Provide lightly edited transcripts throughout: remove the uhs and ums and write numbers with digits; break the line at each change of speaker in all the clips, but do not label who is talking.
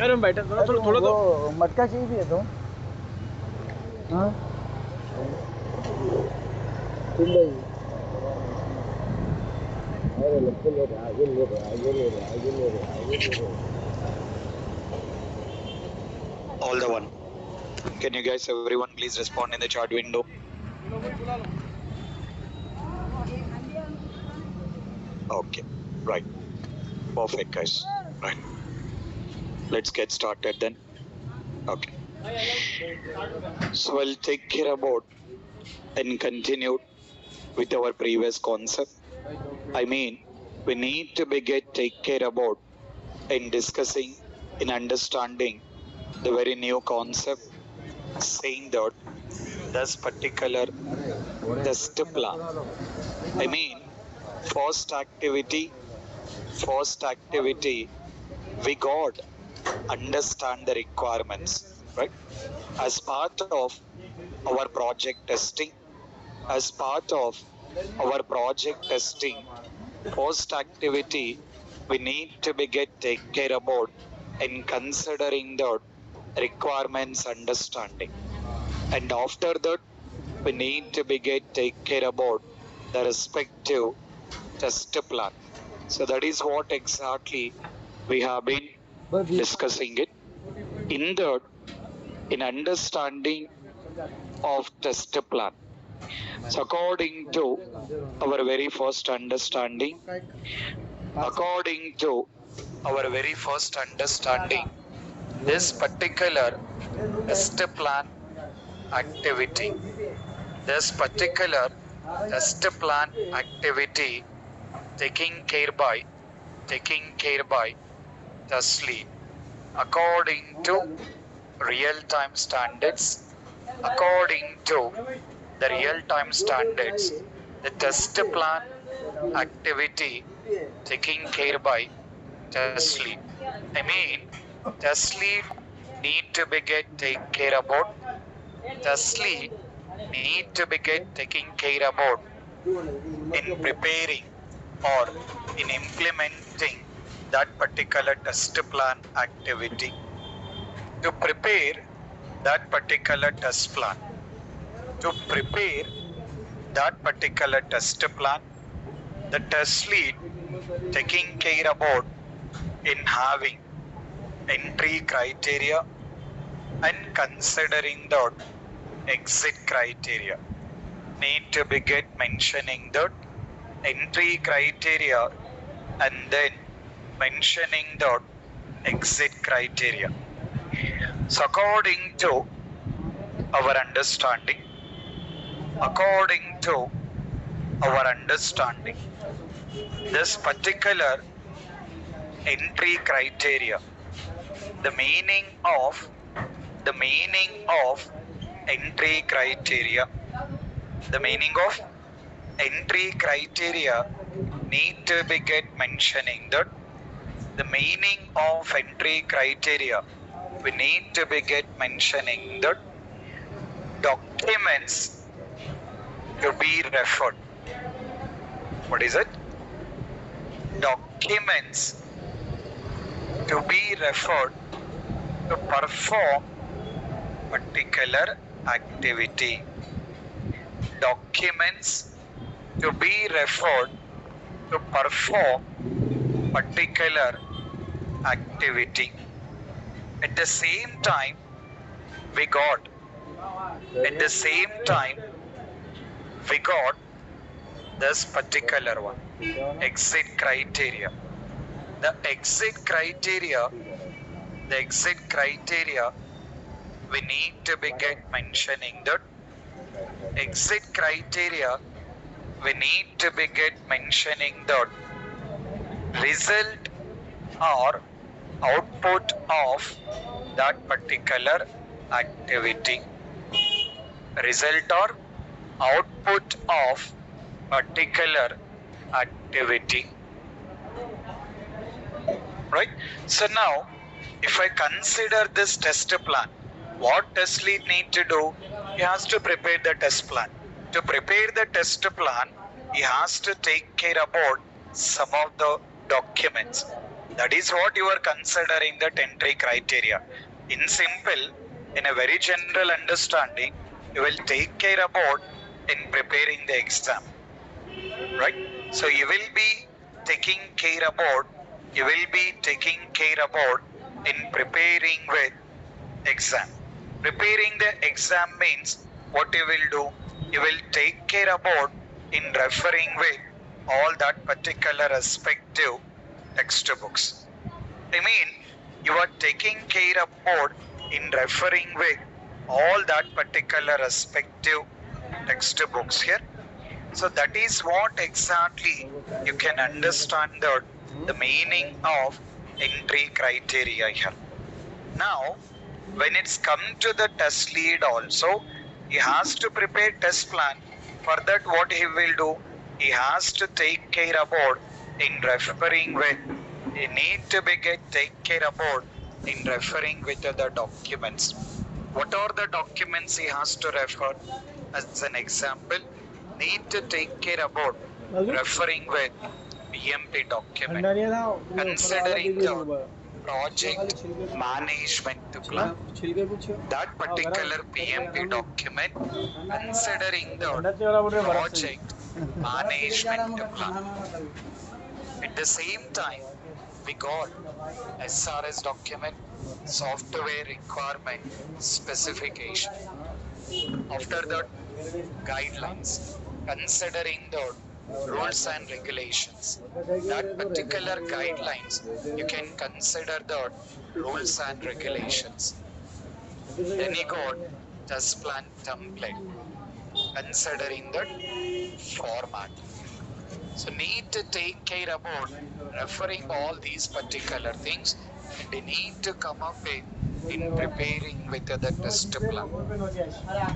अरे बैठा थोड़ा थोड़ा थोड़ा
वो
तो
मटका चाहिए भी है तो हाँ तुम भाई अरे लगते ले रहा आगे ले रहा आगे ले रहा आगे ले रहा आगे ले रहा
All the one. Can you guys, everyone, please respond in the chat window? Okay, right. Perfect, guys. Right. Let's get started then. Okay. So I'll take care about and continue with our previous concept. I mean, we need to take care about in discussing, in understanding the very new concept, saying that this particular test plan. I mean, first activity, we got understand the requirements, right? As part of our project testing, as part of our project testing, post activity, we need to take care about in considering the requirements understanding, and after that we need to take care about the respective test plan. So that is what exactly we have been discussing it. In that, in understanding of test plan. So according to our very first understanding, this particular test plan activity, taking care by test lead according to real-time standards, according to the real-time standards, the test plan activity taking care by test lead. I mean, test lead need to be take care about. Test lead need to be taking care about in preparing or in implementing that particular test plan activity. To prepare that particular test plan, the test lead taking care about in having entry criteria and considering the exit criteria. Need to be mentioning the entry criteria and then mentioning the exit criteria. So according to our understanding, this particular entry criteria, the meaning of entry criteria, need to be mentioning that the meaning of entry criteria, we need to be mentioning that documents to be referred. What is it? Documents to be referred to perform particular activity. Documents to be referred to perform particular activity. At the same time, we got this particular one, exit criteria. The exit criteria, we need to be mentioning that exit criteria, we need to be mentioning that result or output of that particular activity. Result or output of particular activity. Right? So now, if I consider this test plan, what test lead need to do? He has to prepare the test plan. To prepare the test plan, he has to take care about some of the documents. That is what you are considering the entry criteria. In simple, in a very general understanding, you will take care about in preparing the exam, right? So you will be taking care about in preparing with exam. Preparing the exam means what you will do, you will take care about in referring with all that particular respective textbooks. I mean, you are taking care about in referring with all that particular respective textbooks here. So that is what exactly you can understand the meaning of entry criteria here. Now, when it's come to the test lead also, he has to prepare test plan. For that, what he will do, he has to take care about in referring with, he need to take care about in referring with the documents. What are the documents he has to refer? As an example, need to take care about referring with PMP document, considering the project management plan, that particular PMP document, considering the project management plan. At the same time, we got SRS document, software requirement specification. After that, guidelines, considering the rules and regulations. That particular guidelines, you can consider the rules and regulations. Then you got test plan template, considering the format. So need to take care about referring all these particular things, and they need to come up with in preparing with the test plan.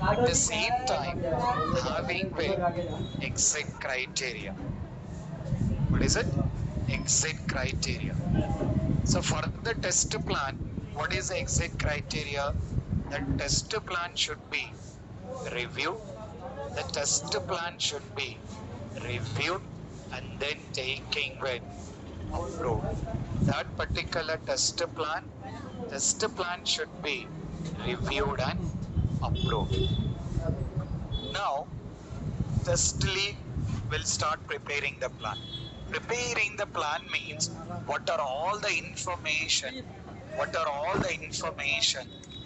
At the same time, having with exit criteria. What is it? Exit criteria. So for the test plan, what is the exit criteria? The test plan should be reviewed. The test plan should be reviewed and then taking with approved. That particular test plan should be reviewed and approved. Now, test lead will start preparing the plan. Preparing the plan means what are all the information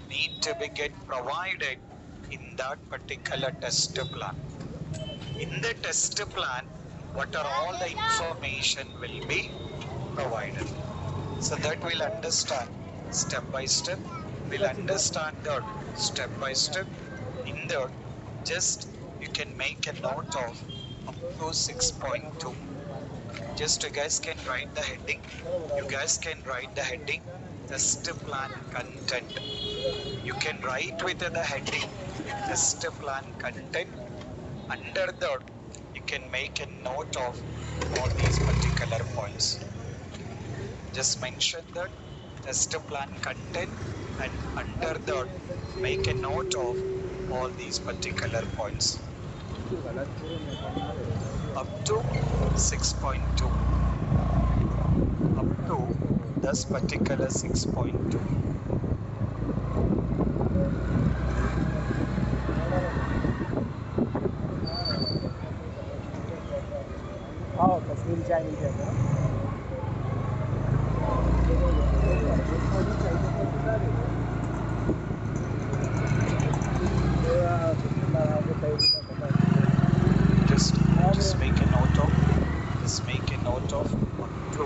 need to be get provided in that particular test plan. In the test plan, what are all the information will be provided. So that we'll understand step by step. We'll understand that step by step. In that, just you can make a note of up to 6.2. Just you guys can write the heading. Test plan content. You can write with the heading test plan content. Under that, you can make a note of all these particular points. Just mention that test plan content, and under that, make a note of all these particular points. Up to 6.2. Up to this particular 6.2.
Oh, Kashmiri chai नहीं कहते
Just make a note of up to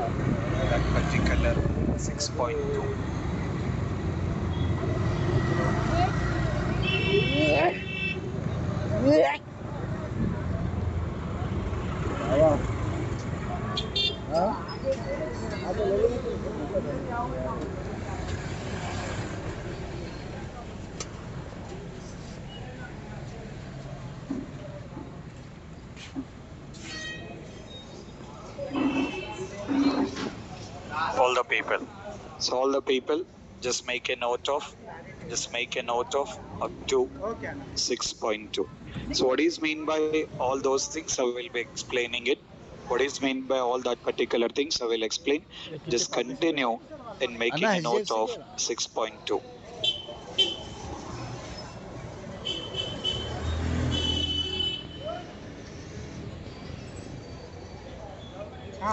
that particular 6.2. All the people just make a note of up to 6.2. So what is mean by all those things? I will be explaining it. What is meant by all that particular things? I will explain. Just continue in making a note of 6.2.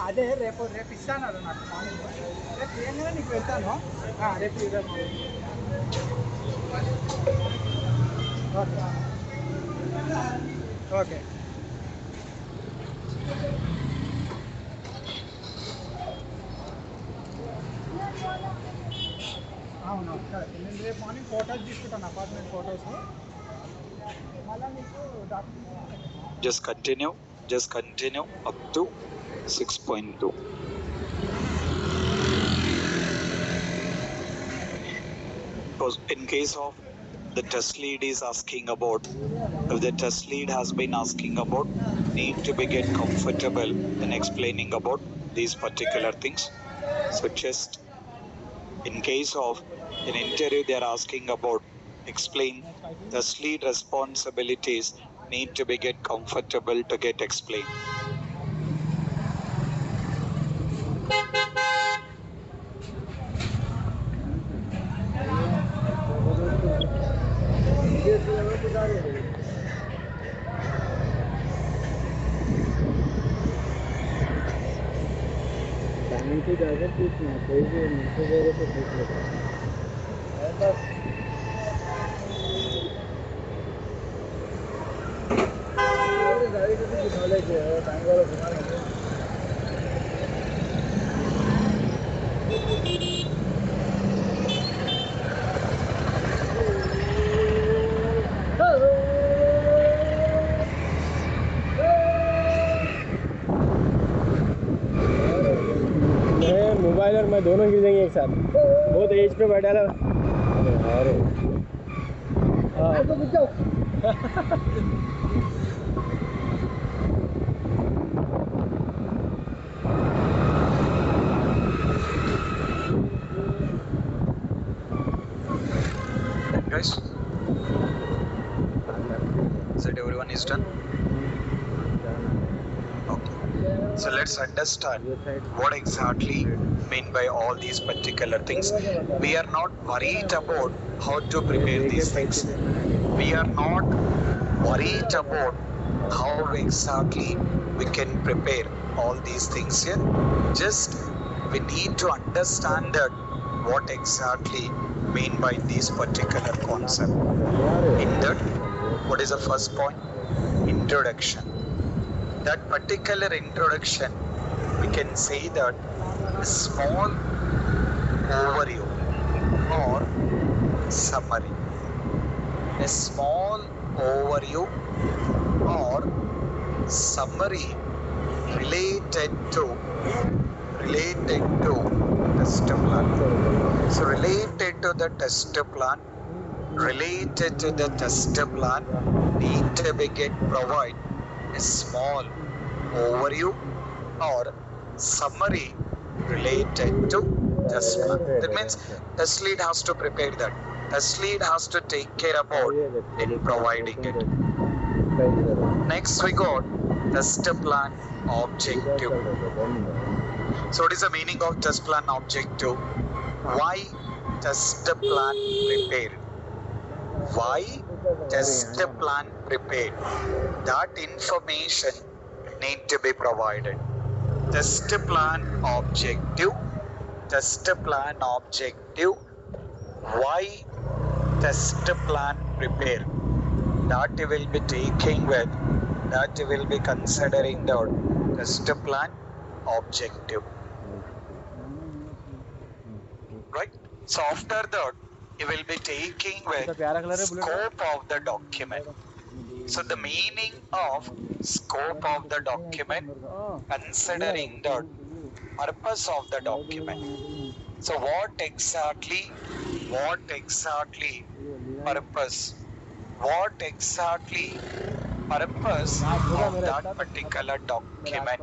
అదే రేపు ఇస్తాను నాకు morning రేపు ఏంటంటే నీకు పెడతాను రేపు okay అవును కరెక్ట్ నేను రేపు మార్నింగ్ ఫోటోస్ తీసుకుంటాను అపార్ట్మెంట్ ఫోటోస్ మళ్ళీ నీకు
Just continue up to 6.2. Because in case of the test lead is asking about, if the test lead has been asking about, need to be get comfortable in explaining about these particular things. So just in case of an interview they are asking about, explain test lead responsibilities need to be get comfortable to get explained.
Time से ज़्यादा पूछना कोई भी मुझसे ज़्यादा तो पूछ लेगा गाड़ी से भी घुमा लेके टाइम वाला घुमा लेंगे मोबाइल और मैं दोनों गिर जाएंगे एक साथ बहुत एज पे बैठा था अरे हाँ तो बचाओ
Guys, that everyone is done? Okay. So let's understand what exactly mean by all these particular things. We are not worried about how to prepare these things. We are not worried about how exactly we can prepare all these things here. Just we need to understand that what exactly mean by this particular concept. In that, what is the first point? Introduction. That particular introduction, we can say that a small overview or summary. A small overview or summary related to test plan. So related to the test plan, need to be get provide a small overview or summary related to test plan. That means test lead has to prepare that. Test lead has to take care about in providing it. Next we got test plan objective. So what is the meaning of test plan objective? Why test plan prepared? Why test plan prepared? That information need to be provided. Test plan objective. Why test plan prepare? That will be taking with, that will be considering the test plan objective. Right? So after that, you will be taking with scope of the document. So the meaning of scope of the document, considering the purpose of the document. So what exactly purpose? What exactly purpose of that particular document?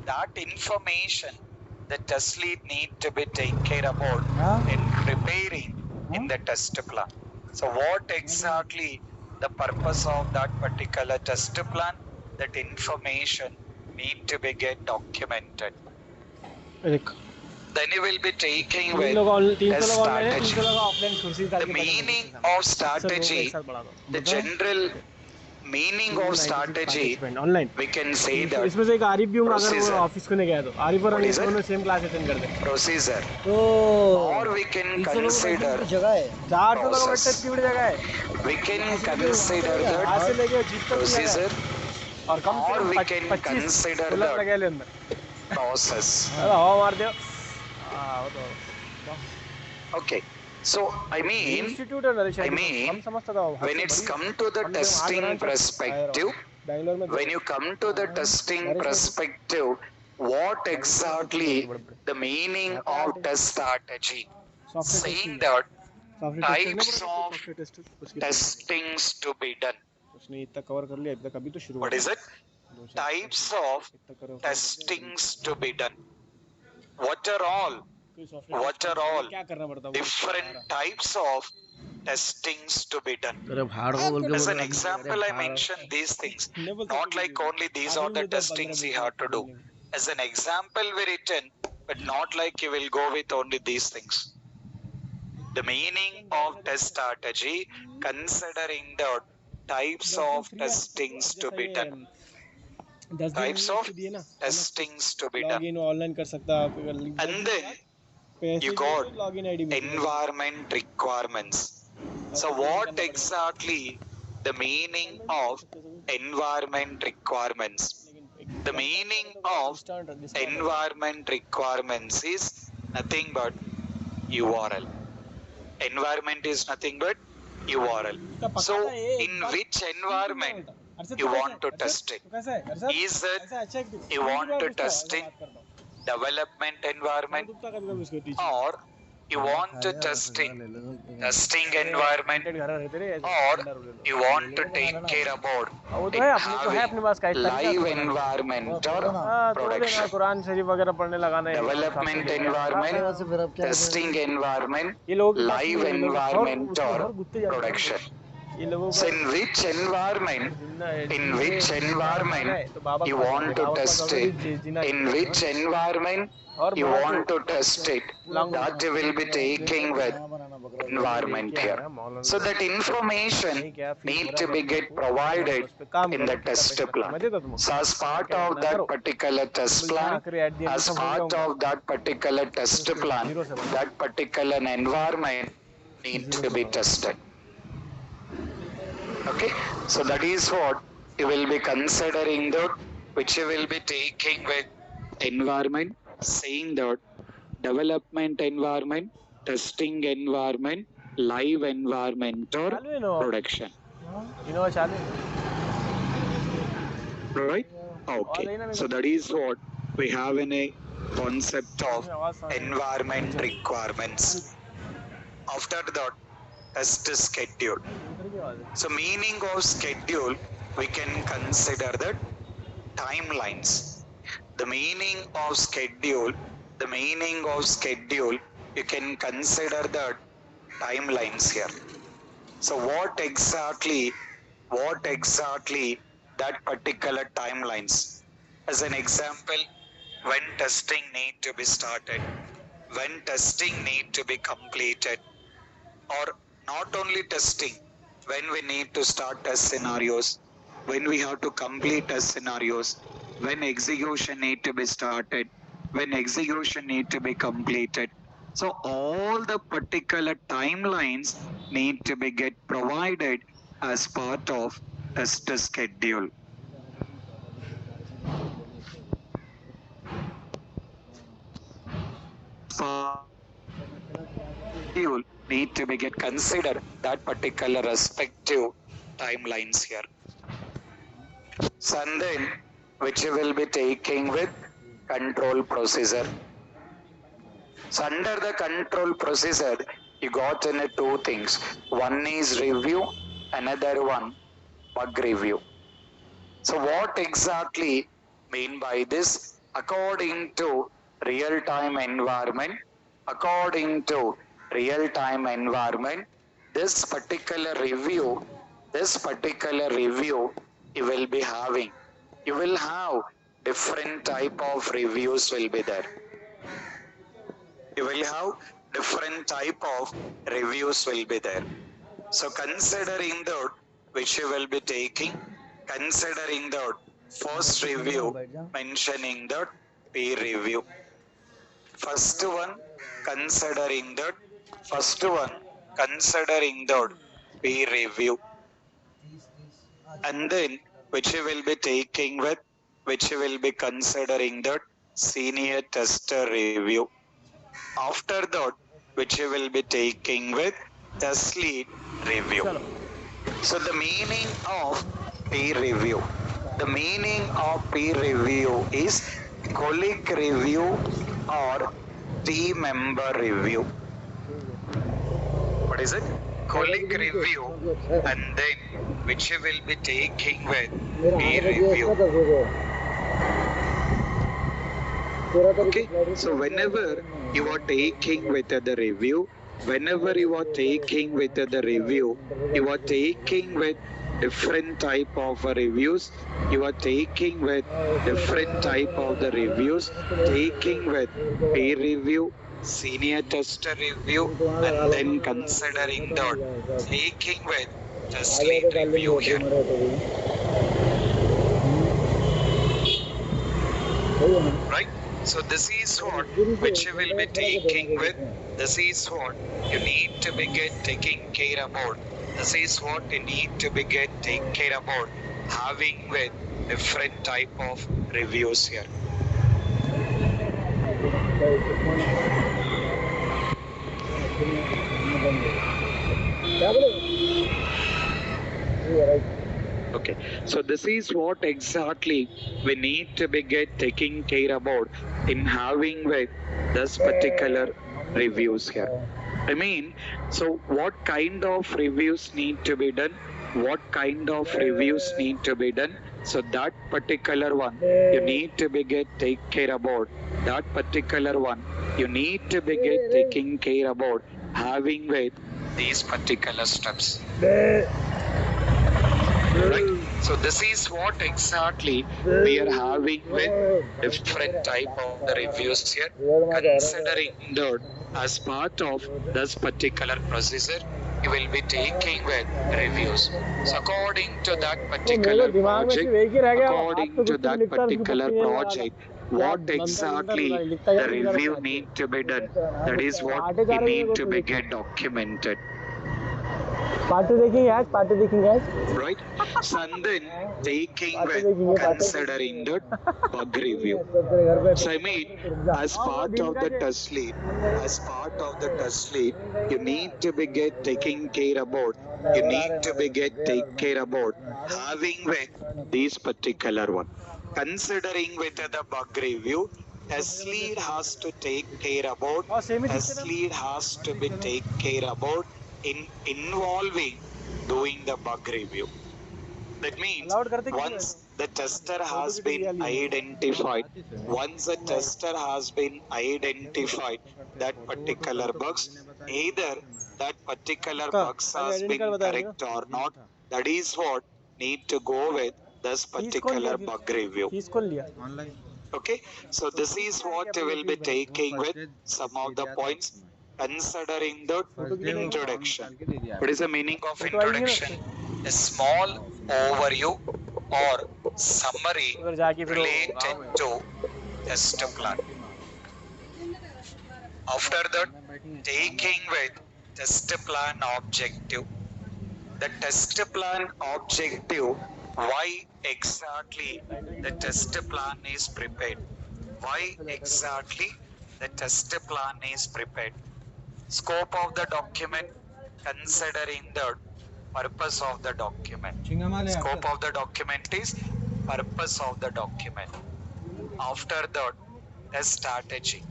That information the test lead need to be taken care about in preparing in the test plan. So what exactly the purpose of that particular test plan? That information need to be get documented.
देख
Then you will be taking
300
with
लोग
the
online है, 300
strategy.
लोग offline कुर्सी डाल
The
के बैठे हैं
meaning
मेरे सामने।
of
सब लोगों को
strategy,
एक साथ बढ़ा दो।
the
बताओ?
general meaning of
296
strategy,
participant online.
we can say that
इसमें से एक आरिफ भी होगा अगर वो
procedure.
ऑफिस को नहीं गया तो आरिफ और
What
अनिल
is it?
दोनों सेम क्लास अटेंड कर दे।
procedure,
तो
or we can
300 लोगों को बैठने
consider,
की जगह है।
400 लोग
process.
बैठे इतनी बड़ी जगह है।
we can consider
यहाँ से
the
लेके जीप तक की जगह
procedure,
है। और कम से
or
come
we can
25
consider
cooler
the
लगे ले अंदर।
process.
अरे हवा मार दियो। वो तो
Okay, so I mean,
institute है नरेश,
I mean,
कम समझता था वो।
when it's come to the testing perspective,
Bangalore में
when you come to the testing perspective, what exactly the meaning of test strategy? Saying that types of testings to be done.
उसने इतना cover कर लिया, इतना कभी तो शुरू।
What is it? Types of testings to be done. What are all
क्या करना पड़ता है?
different types of testings to be done?
तेरे भाड़ को बोल के
As
बोल
an
रहा है।
example, I mentioned these things. Not like only these are the testings you have to do. As an example, we written, but not like you will go with only these things. The meaning of test strategy, considering the types of testings to be done. Types of testings to be done.
Login online कर सकता है।
And then you got environment requirements. So what exactly the meaning of environment requirements? The meaning of environment requirements is nothing but URL. Environment is nothing but URL. So in which environment you want to test it? Is it you want to test in development environment, or you want to test in testing environment, or you want to take care about it having live environment or production?
Quran शरीफ वगैरह पढ़ने लगाना है।
Development environment, testing environment, live environment or production. So in which environment you want to test it, in which environment you want to test it, that you will be taking with environment here. So that information need to be get provided in the test plan. So as part of that particular test plan, as part of that particular test plan, that particular environment need to be tested. Okay, so that is what you will be considering, that which you will be taking with environment, saying that development environment, testing environment, live environment or production. Right? Okay, so that is what we have in a concept of environment requirements. After that, test schedule. So meaning of schedule, we can consider the timelines. The meaning of schedule, you can consider the timelines here. So what exactly that particular timelines? As an example, when testing need to be started, when testing need to be completed, or not only testing, when we need to start test scenarios, when we have to complete test scenarios, when execution need to be started, when execution need to be completed. So all the particular timelines need to be get provided as part of test schedule. Schedule need to be get consider that particular respective timelines here. So and then which you will be taking with control procedure. So under the control procedure, you got in two things. One is review, another one bug review. So what exactly mean by this? According to real-time environment, this particular review you will be having. You will have different type of reviews will be there. You will have different type of reviews will be there. So considering that which you will be taking, considering that first review, mentioning that peer review. First one, considering that, first one, considering that peer review. And then which you will be taking with, which you will be considering that senior tester review. After that, which you will be taking with test lead review. So the meaning of peer review, the meaning of peer review is colleague review or team member review. What is it? Colleague review, and then which you will be taking with peer review. Okay, so whenever you are taking with the review, whenever you are taking with the review, you are taking with different type of reviews, you are taking with different type of the reviews, taking with peer review, senior tester review, and then considering that taking with test lead review here. Right? So this is what which you will be taking with. This is what you need to be taking care about. This is what you need to be taking care about having with different type of reviews here. Okay, so this is what exactly we need to be taking care about in having with this particular reviews here. I mean, so what kind of reviews need to be done? What kind of reviews need to be done? So that particular one you need to be take care about. That particular one you need to be taking care about having with these particular steps. Right? So this is what exactly we are having with different type of the reviews here, considering that as part of this particular procedure, you will be taking with reviews. So according to that particular project, according to that particular project, what exactly the review need to be done, that is what we need to be documented.
Party देखेंगे आज, party देखेंगे आज.
Right? So and then taking with considering the bug review. So I mean, as part of the test lead, as part of the test lead, you need to be taking care about. You need to be take care about having with these particular one. Considering with the bug review, test lead has to take care about. Test lead has to be take care about in involving doing the bug review. That means once the tester has been identified, once the tester has been identified that particular bugs, either that particular bugs has been correct or not, that is what need to go with this particular bug review. Okay, so this is what we will be taking with some of the points considering the introduction. What is the meaning of introduction? A small overview or summary related to test plan. After that, taking with test plan objective. The test plan objective, why exactly the test plan is prepared? Why exactly the test plan is prepared? Scope of the document, considering the purpose of the document. Scope of the document is purpose of the document. After that, test strategy.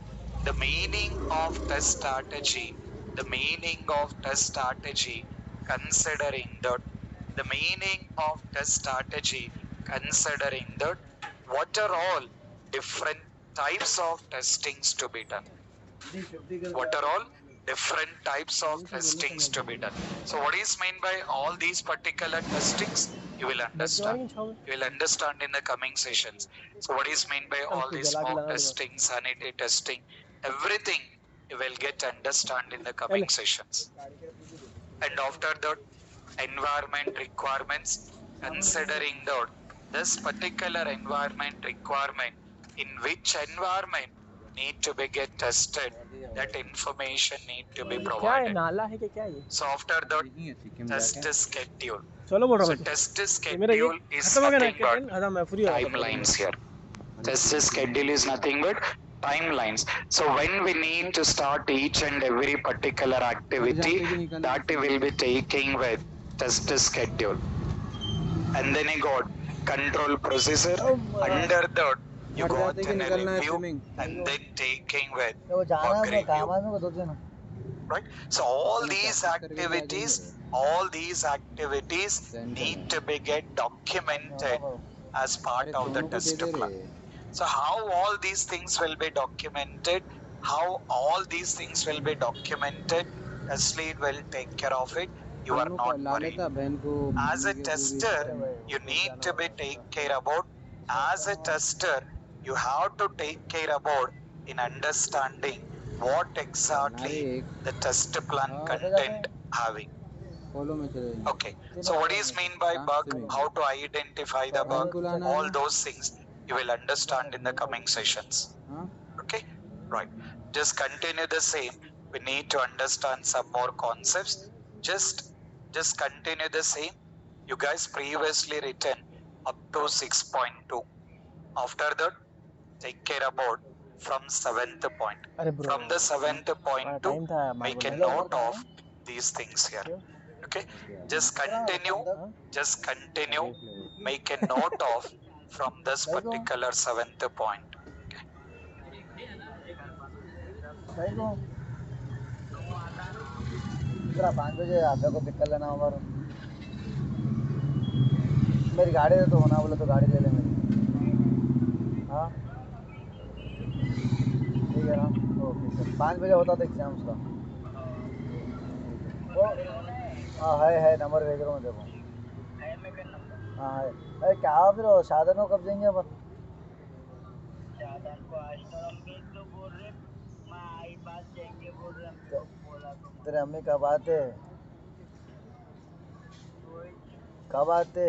The meaning of test strategy. The meaning of test strategy, considering that. The meaning of test strategy, considering that what are all different types of testings to be done. What are all different types of testings to be done. So what is meant by all these particular testings? you will understand. You will understand in the coming sessions. So what is meant by all these smoke testing, sanity testing, everything you will get understand in the coming sessions. And after that, environment requirements, considering that this particular environment requirement, in which environment need to be get tested, that information need to be
क्या है
provided.
नाला है कि क्या है ये
So after that, test schedule.
चलो बोल रहा
So
हूँ
test
ये मेरा ये
schedule is
खत्म हो गया ना
nothing but
खत्म मैं फ्री हो गया
timelines here. Test schedule is nothing but timelines. So when we need to start each and every particular activity, that will be taking with test schedule. And then I got control procedure. Under that, you got an review and then taking with bug review. Right? So all these activities need to be get documented as part of the test plan. So how all these things will be documented? Test lead will take care of it. You are not worried. As a tester, you need to be take care about. As a tester, you have to take care about in understanding what exactly the test plan content having. Okay. So what is mean by bug? How to identify the bug? All those things you will understand in the coming sessions. Okay. Right. Just continue the same. We need to understand some more concepts. Just continue the same. You guys previously written up to 6.2. After that, take care about from 7th point. From the 7th point to make a note of these things here. Okay. Just continue. Make a note of from this particular 7th point.
जरा 5 बजे आधा को pick कर लेना हमारा मेरी गाड़ी है तो होना बोले तो गाड़ी ले लेंगे हाँ ठीक है ना ओके सर 5 बजे होता था एग्जाम उसका हाँ है नंबर भेज रहा हूँ देखो हाँ है अरे क्या हो फिर शादन को कब देंगे अपन शादन को आज तो हम भेज दो बोल रहे मैं आई बात देंगे बोल रहे हमको बोला तो तेरे अम्मी कब आते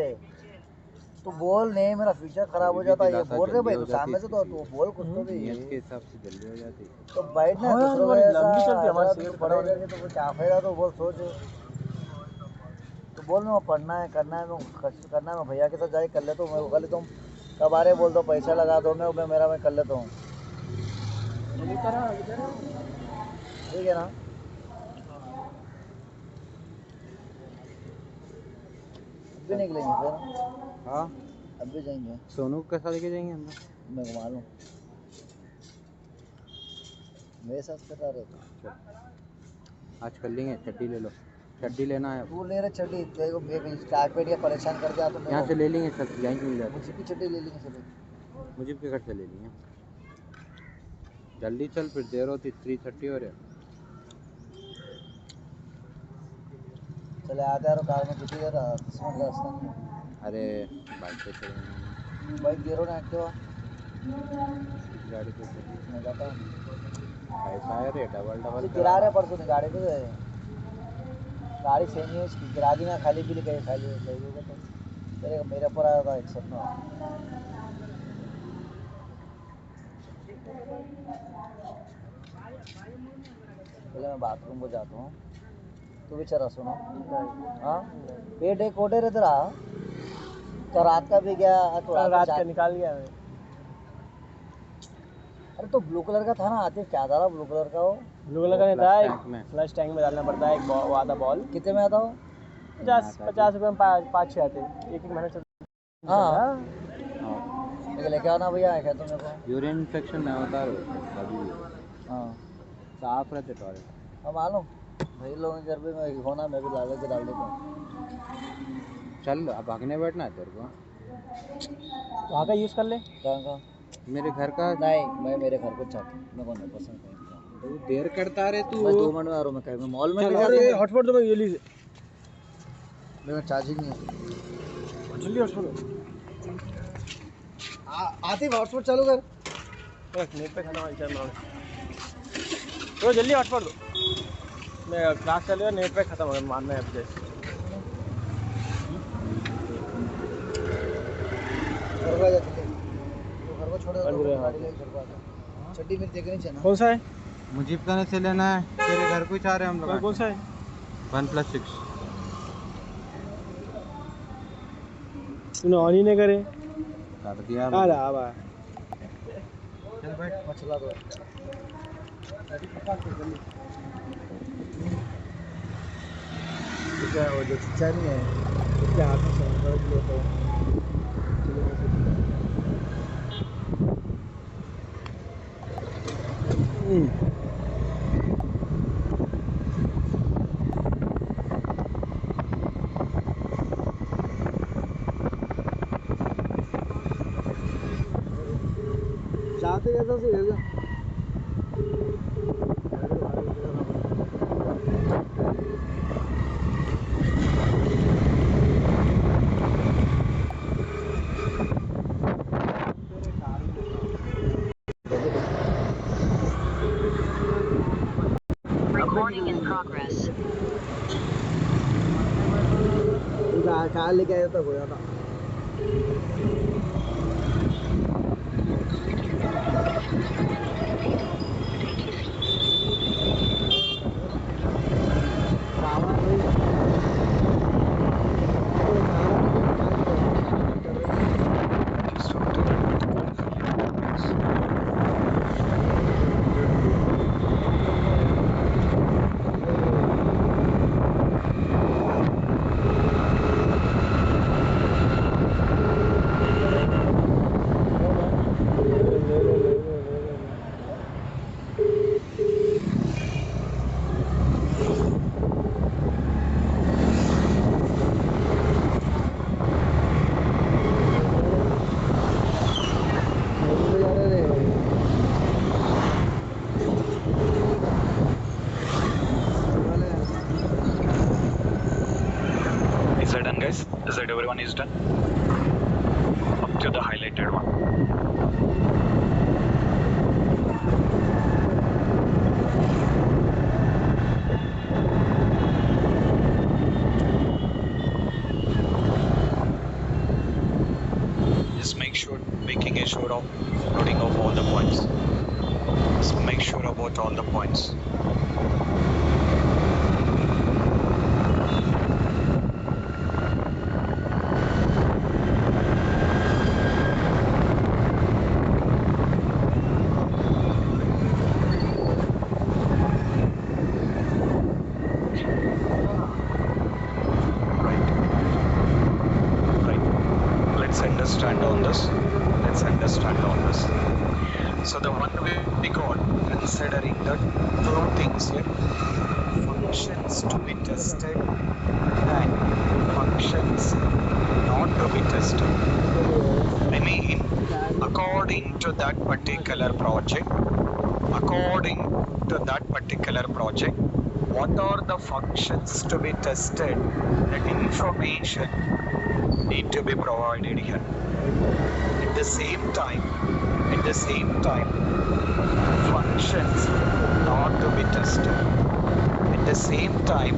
तू बोल नहीं मेरा फ्यूचर खराब हो जाता ये बोल रहे भाई तो सामने से तो तू बोल कुछ तो भी
के हिसाब से जल्दी हो जाती
तो बैठ ना दूसरों को लंबी चलती हमारी सीट पढ़ाई करके तो फिर क्या फायदा तो बोल सोच तो बोल मैं पढ़ना है करना है मैं भैया के साथ जाके कर लेता हूँ मैं वो कर लेता हूँ कब आ रहे बोल दो पैसा लगा दो मैं कर लेता हूँ ठीक है ना अभी निकलेंगे फिर
हाँ
अब भी जाएंगे
सोनू के साथ लेके जाएंगे हम
मैं घुमा लूँ मेरे साथ कर रहे थे
आज कर लेंगे चड्डी ले लो चड्डी लेना है
तू ले रहे चड्डी देखो कारपेट या परेशान कर दिया तो
यहाँ से ले लेंगे सर यहीं से मिल जाती
मुझे की चड्डी ले लेंगे सभी
मुझे के घर से ले लेंगे जल्दी चल फिर देर होती 3:30 हो रहे
चले आते यार कार में कितनी देर रास्ता नहीं
अरे बाइक पे चलेंगे
बाइक गिरो ना एक्टिवा
गाड़ी पे
मैं जाता हूँ
पैसा है रे डबल
गिरा रहे परसों नहीं गाड़ी पे गाड़ी सेम ही उसकी गिरा दी ना खाली पीली कहीं खाली होगा तो चलेगा मेरे ऊपर आया था 109 पहले मैं बाथरूम को जाता हूँ तू बेचारा सुनो हाँ पेट एक कोटे रहते रहा तो रात का भी गया तो रात का निकाल गया मैं अरे तो ब्लू कलर का था ना आते क्या था ब्लू कलर का वो ब्लू कलर का नहीं था फ्लश टैंक में डालना पड़ता है एक वो आता बॉल कितने में आता हो 50 रुपये में 5-6 आते एक महीना चलता हाँ लेके आना भैया क्या तुम मेरे को
यूरिन इन्फेक्शन नहीं होता कभी
हाँ
साफ रहते टॉयलेट
अब मालूम भाई लोगों के घर पे मैं होना मैं भी डाल देता हूँ
चल अब भागने बैठना है तेरे को
वहाँ का यूज़ कर ले कहाँ का
मेरे घर का
नहीं मैं मेरे घर को चाहता हूँ मेरे को नहीं पसंद है
तो देर करता रहे तू
मैं 2 मिनट में आ रहा हूँ मैं कहीं मॉल में भी
हॉटस्पॉट तो मैं ये ली
मेरा चार्जिंग नहीं है
जल्दी हॉटस्पॉट
आते हॉटस्पॉट चालू कर।
नेट पे खत्म तो जल्दी हॉटस्पॉट दो। मैं क्लास चल रही है, नेट पे खत्म हो गया, मारना है मुझे।
घर को आजा जल्दी। तो घर को छोड़े तो गाड़ी लेके घर को आजा। चड्डी मेरी देखनी चाहिए ना।
कौन सा है?
मुझीब खाने से लेना है, तेरे घर को ही चाह रहे हैं हम लोग।
कौन सा है?
1+6
तूने ऑन ही नहीं करे।
कर दिया
आ रहा भाई।
चल बैठ।
मछला दो। क्या वो जो चिच्चा नहीं है, उसके हाथ में समुद्र के लिए तो जाते कैसा से होगा।
Recording in progress.
कार लेके आया तो हो जाता।
Is that done, guys? Is that everyone is done? Up to the highlighted one. Just make sure making a sure of loading of all the points. Just make sure about all the points. Let's understand on this. Let's understand on this. So the one way we got, considering the two things here, functions to be tested and functions not to be tested. I mean, according to that particular project, what are the functions to be tested? That information need to be provided here. At the same time, functions not to be tested. At the same time,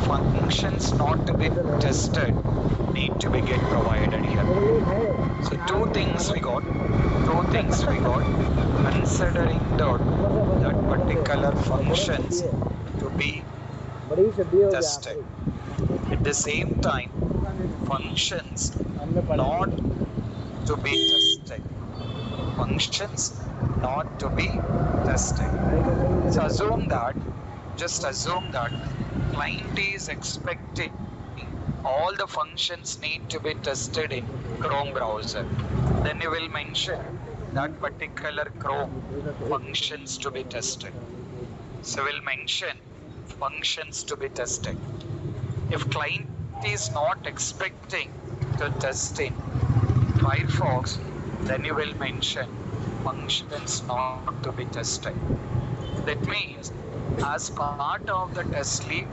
functions not to be tested need to be get provided here. So two things we got, considering that particular functions to be tested. At the same time, functions not to be tested. So just assume that client is expecting all the functions need to be tested in Chrome browser. Then you will mention that particular Chrome functions to be tested. So we'll mention functions to be tested. If client is not expecting to test in Firefox, then you will mention functions not to be tested. That means as part of the test lead,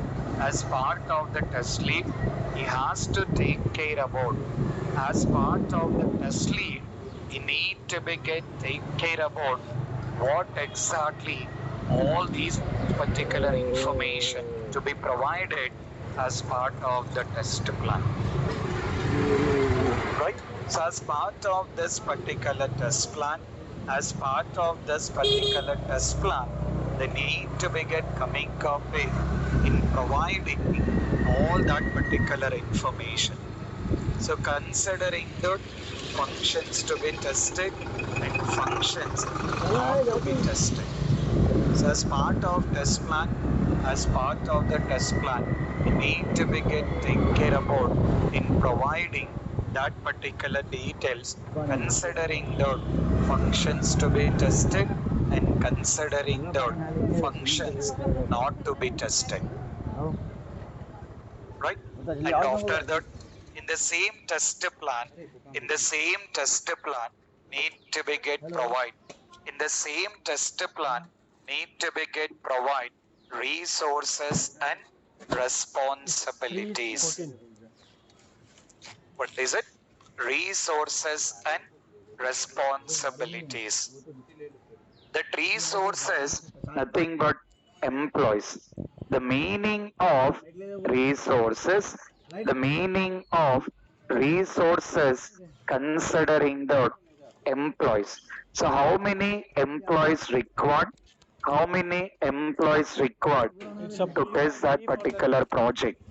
he has to take care about as part of the test lead, you need to take care about what exactly all these particular information to be provided as part of the test plan. Right? So as part of this particular test plan, they need to coming up in providing all that particular information. So considering the functions to be tested and functions not to be tested. So as part of the test plan, we need to take care about in providing that particular details, considering the functions to be tested and considering the functions not to be tested. Right? And after that, in the same test plan, need to be provide. In the same test plan, need to be provide resources and responsibilities. What is it? Resources and responsibilities. That resources, nothing but employees. The meaning of resources, considering the employees. So how many employees required? How many employees required to test that particular project?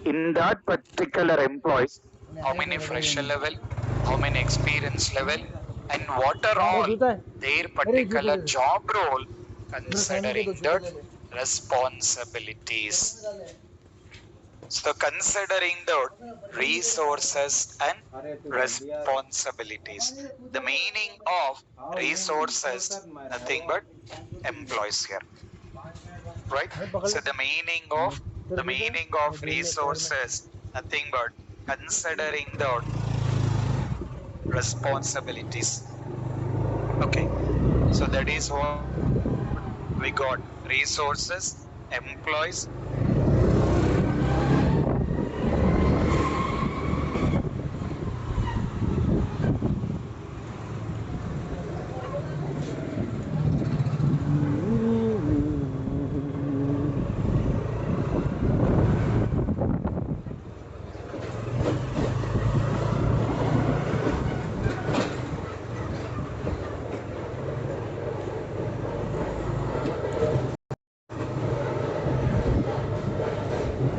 In that particular employees, how many fresher level, how many experience level, and what are all their particular job role considering the responsibilities. So considering the resources and responsibilities. The meaning of resources, nothing but employees here. Right? So the meaning of resources, nothing but considering the responsibilities. Okay. So that is what we got. Resources, employees.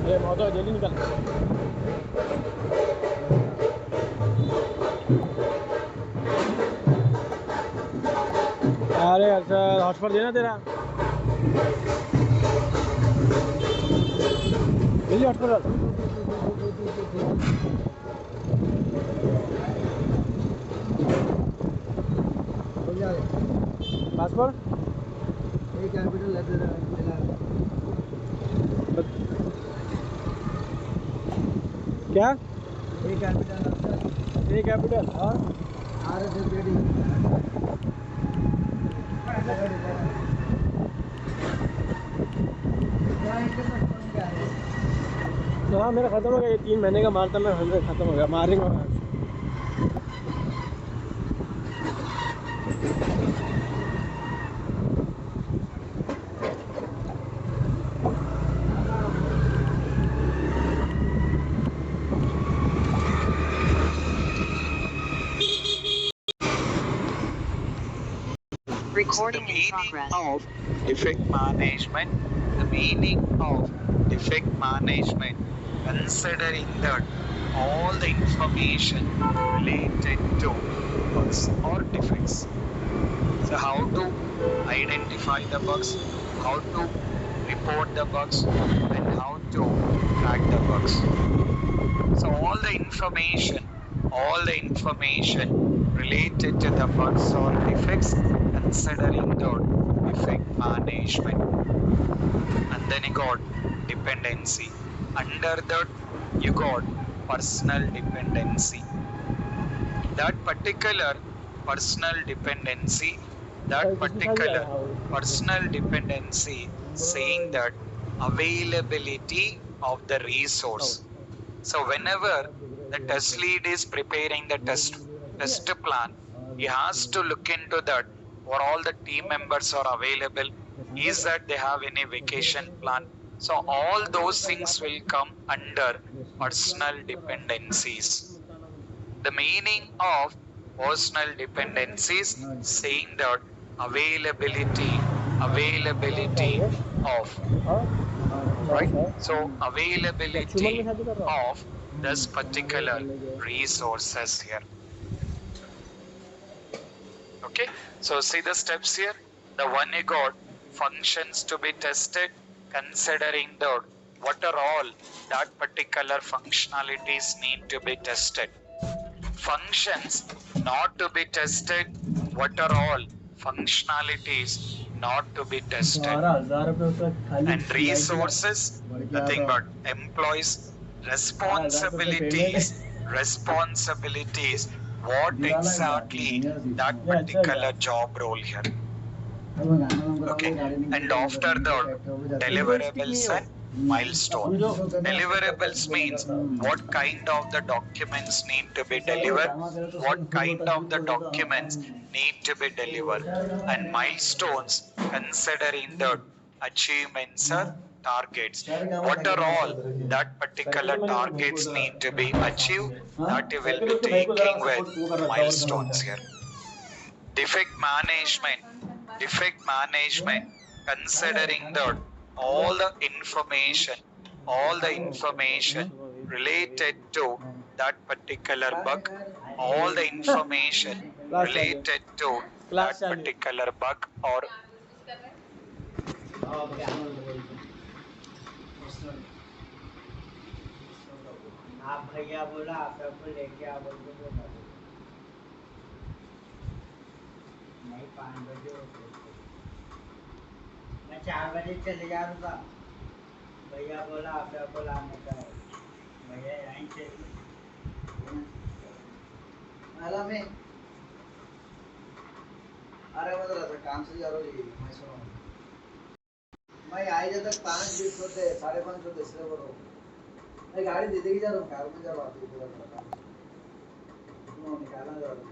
ये मौका जल्दी निकल अरे अच्छा hotspot देना तेरा जल्दी hotspot डाल पासपोर्ट कैपिटल क्या ए कैपिटल और हाँ मेरा ख़त्म हो गया ये 3 महीने का मारता मैं 100 ख़त्म हो गया मारेंगे
Recording
The
in
meaning
progress.
of defect management, the meaning of defect management, considering that all the information related to bugs or defects. So how to identify the bugs, how to report the bugs, and how to track the bugs. So all the information related to the bugs or defects, considering the defect management. And then you got dependency. Under that you got personal dependency. That particular personal dependency saying that availability of the resource. So whenever the test lead is preparing the test plan, he has to look into that for all the team members are available. Is that they have any vacation plan? So all those things will come under personal dependencies. The meaning of personal dependencies saying that availability of, right? So availability of this particular resources here. Okay, so see the steps here. The one you got, functions to be tested, considering that what are all that particular functionalities need to be tested. Functions not to be tested, what are all functionalities not to be tested. And resources, nothing but employees, responsibilities, what exactly that particular job role here. Okay, and after the deliverables and milestone. Deliverables means what kind of the documents need to be delivered, what kind of the documents need to be delivered, and milestones considering the achievements or targets. What are all that particular targets need to be achieved, that you will be taking with milestones here. Defect management, considering that all the information related to that particular bug, all the information related to that particular bug or
आप भैया बोला आप सबको लेके आओ बोल के बोला नहीं 5 बजे मैं 4 बजे चले जा रहा था भैया बोला आप सबको लाने का भैया यहीं से आला में अरे मतलब काम से जा रहा हूँ मैं सुनो मैं आई जब तक 5 होते 5:30 होते इसलिए बोलो मैं गाड़ी दे देगी जा रहा हूँ कार में जा रहा हूँ पूरा नो निकालना जा रहा हूँ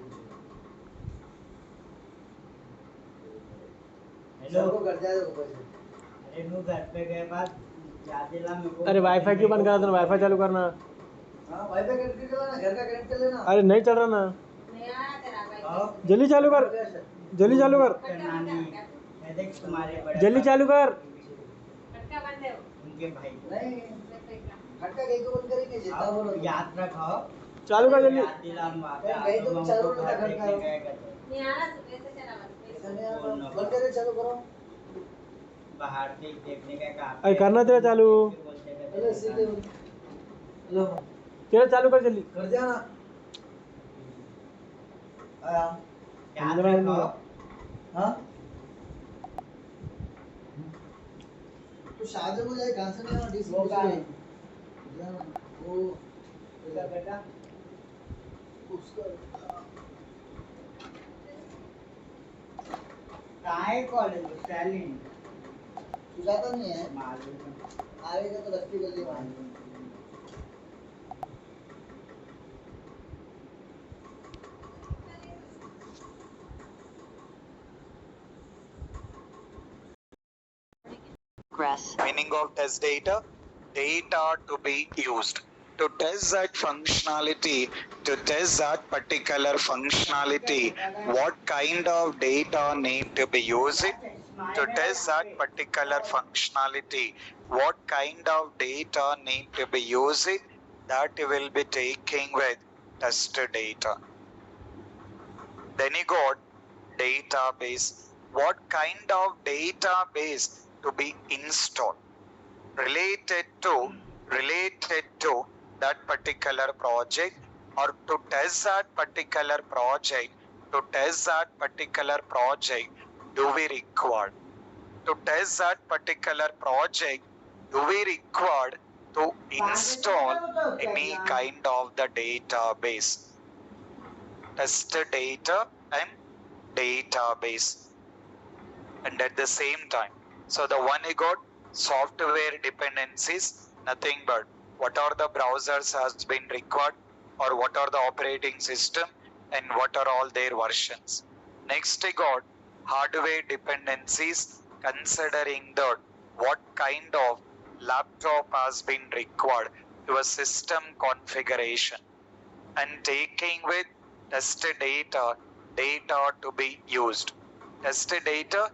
हेलो को कर जाए ऊपर से अरे नु घर पे गए बाद याद दिला मेरे को
अरे वाईफाई क्यों बंद करा तूने? वाईफाई चालू करना।
हां वाईफाई कनेक्ट कर लेना घर का कनेक्ट कर लेना।
अरे नहीं चल रहा ना,
नहीं आया तेरा वाईफाई जल्दी
चालू कर जल्दी चालू कर
नानी मैं देख तुम्हारे बड़े
जल्दी चालू कर।
खटका बंद है उनके भाई नहीं खटका गई को बंद करेंगे जितना बोलो याद रखो चालू कर जल्दी याद दिलाऊंगा गई तो चालू कर खटका नहीं आना सुबह से चला बंद करे चालू करो बाहर से देखने का काम
अरे करना तेरा चालू
चलो सीधे हेलो
तेरा चालू कर जल्दी
कर दिया ना आया याद रखो हां तो शादी में जाए कहां से नहीं डिस वो का है वो इसका बेटा उसका काय कॉलेज स्टालिन सुजाता नहीं है मालूम आएगा तो रस्ती जल्दी मालूम
meaning of test data to be used to test that functionality, to test that particular functionality, what kind of data need to be used, to test that particular functionality, what kind of data need to be used, that you will be taking with test data. Then you got database. What kind of database to be installed related to that particular project, or to test that particular project, do we require to test that particular project, do we require to install any kind of the database, test data and database. And at the same time, so the one you got software dependencies, nothing but what are the browsers has been required, or what are the operating system and what are all their versions. Next I got hardware dependencies, considering that what kind of laptop has been required, your system configuration, and taking with test data to be used. Test data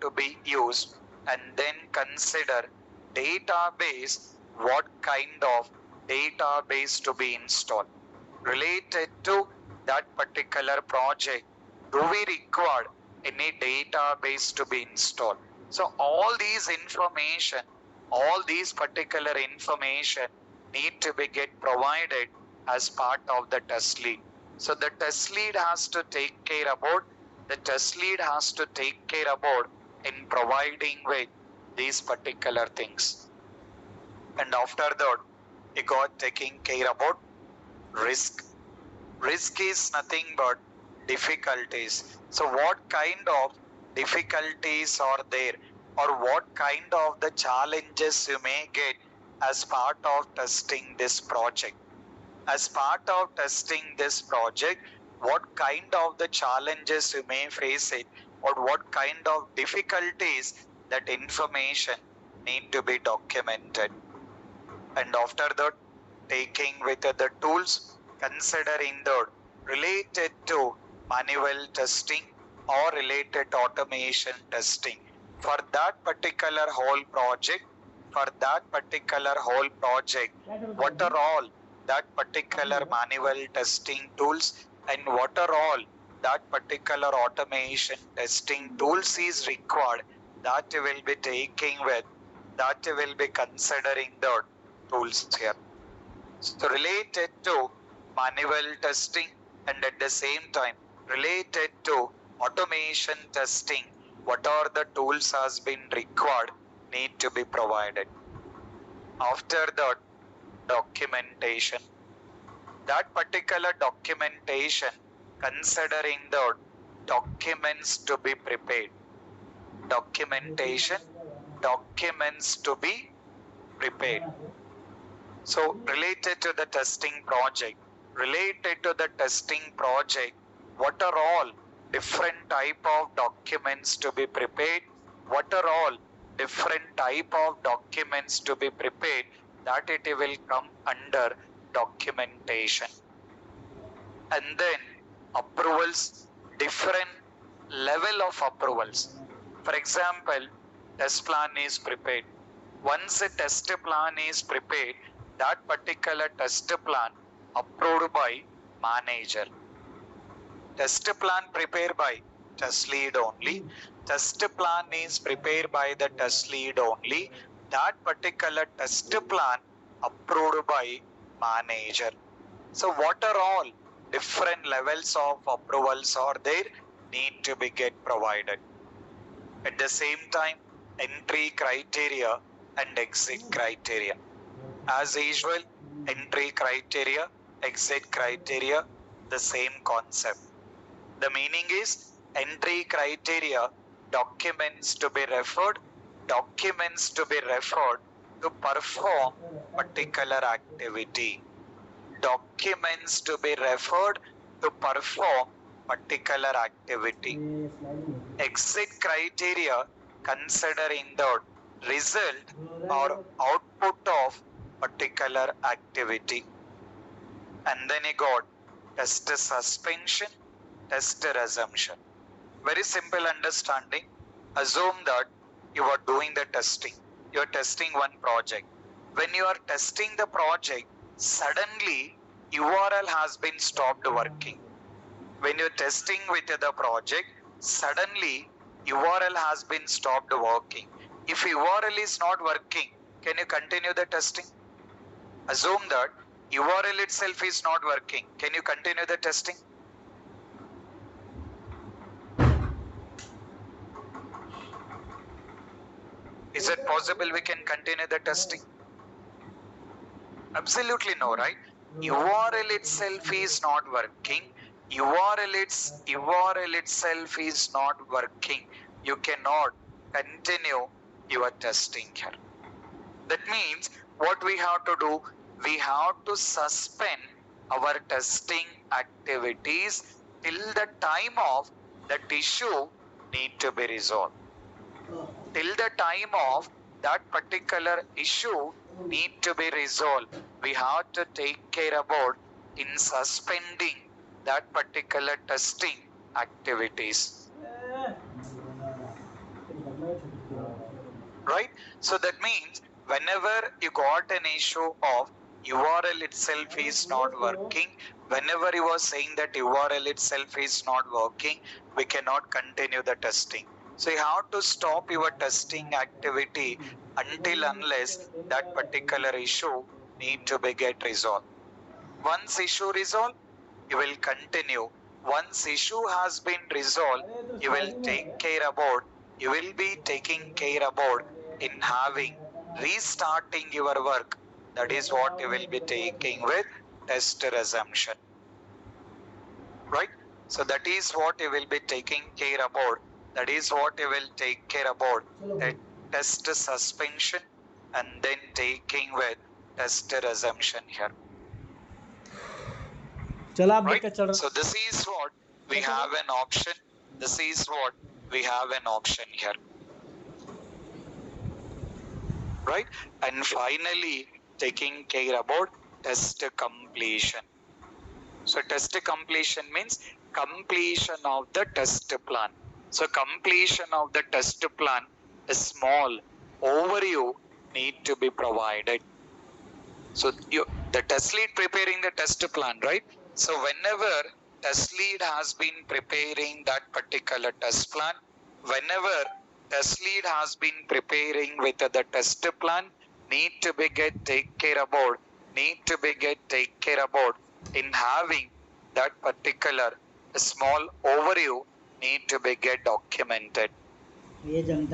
to be used, and then consider database, what kind of database to be installed. Related to that particular project, do we require any database to be installed? So all these information, all these particular information need to be get provided as part of the test lead. So the test lead has to take care about in providing with these particular things. And after that, you got taking care about risk. Risk is nothing but difficulties. So what kind of difficulties are there, or what kind of the challenges you may get as part of testing this project? As part of testing this project, what kind of the challenges you may face it, or what kind of difficulties, that information need to be documented. And after that, taking with the tools, considering that related to manual testing or related to automation testing. For that particular whole project, what are all that particular manual testing tools, and what are all that particular automation testing tools is required, that will be taking with, that will be considering the tools here. So related to manual testing, and at the same time related to automation testing, what are the tools has been required, need to be provided. After that, documentation. That particular documentation, considering the documents to be prepared. Documentation, documents to be prepared. So related to the testing project, what are all different type of documents to be prepared? What are all different type of documents to be prepared? That it will come under documentation. And then approvals, different level of approvals. For example, test plan is prepared. Once a test plan is prepared, that particular test plan approved by manager. Test plan prepared by test lead only. Test plan is prepared by the test lead only. That particular test plan approved by manager. So what are all different levels of approvals are there, need to be get provided. At the same time, entry criteria and exit criteria. As usual, entry criteria, exit criteria, the same concept. The meaning is entry criteria, documents to be referred to perform particular activity. Documents to be referred to perform particular activity. Exit criteria, considering the result or output of particular activity. And then you got test suspension, test resumption. Very simple understanding. Assume that you are doing the testing. You are testing one project. When you are testing the project, suddenly URL has been stopped working. When you're testing with the project, suddenly URL has been stopped working. If URL is not working, can you continue the testing? Assume that URL itself is not working. Can you continue the testing? Is it possible we can continue the testing? Absolutely no, right? URL itself is not working. URL itself is not working. You cannot continue your testing here. That means what we have to do, we have to suspend our testing activities till the time of that issue need to be resolved. Till the time of that particular issue need to be resolved, we have to take care about in suspending that particular testing activities. Right? So that means whenever you got an issue of URL itself is not working, whenever you are saying that URL itself is not working, we cannot continue the testing. So you have to stop your testing activity until unless that particular issue need to be get resolved. Once issue resolved, you will continue. Once issue has been resolved, you will you will be taking care about in having restarting your work. That is what you will be taking with test resumption. Right? So that is what you will be taking care about. That is what you will take care about. Test suspension and then taking with test resumption here. Right? So this is what we have an option. This is what we have an option here. Right? And finally, taking care about test completion. So test completion means completion of the test plan. So completion of the test plan, a small overview need to be provided. So the test lead preparing the test plan, right? So whenever test lead has been preparing that particular test plan, whenever test lead has been preparing with the test plan, need to be take care about in having that particular small overview need to be get documented.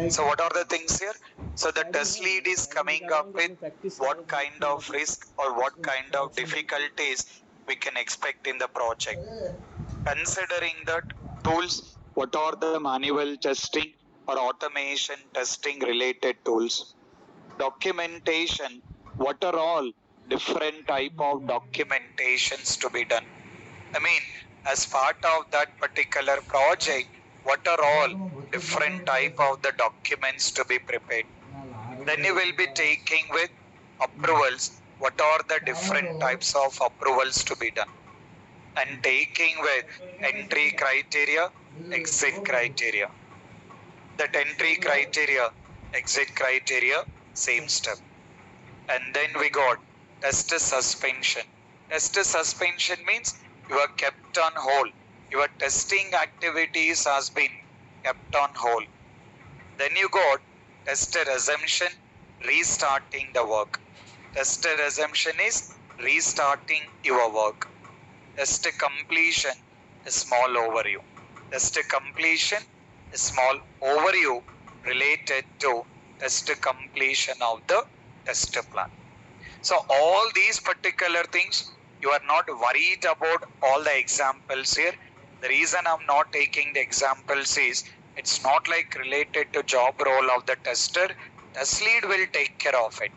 So what are the things here? So the test lead is coming up with what kind of risk or what kind of difficulties we can expect in the project. Considering that tools, what are the manual testing or automation testing related tools? Documentation, what are all different type of documentations to be done? I mean, as part of that particular project, what are all different type of the documents to be prepared? Then you will be taking with approvals, what are the different types of approvals to be done? And taking with entry criteria, exit criteria. That entry criteria, exit criteria, same step. And then we got test suspension. Test suspension means you are kept on hold. Your testing activities has been kept on hold. Then you got test resumption, restarting the work. Test resumption is restarting your work. Test completion, a small overview. Test completion, a small overview related to test completion of the test plan. So all these particular things, you are not worried about all the examples here. The reason I'm not taking the examples is it's not like related to job role of the tester. Test lead will take care of it.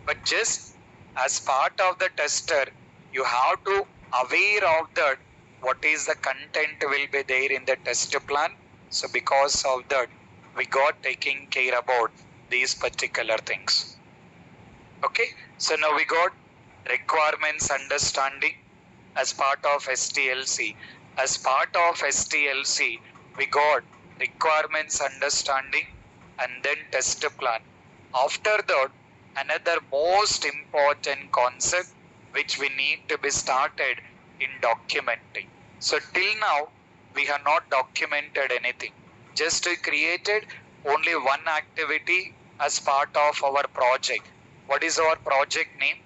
But just as part of the tester, you have to aware of that what is the content will be there in the test plan. So because of that, we got taking care about these particular things. Okay, so now we got requirements understanding as part of STLC. As part of STLC, we got requirements understanding and then test plan. After that, another most important concept which we need to be started in documenting. So till now, we have not documented anything. Just we created only one activity as part of our project. What is our project name?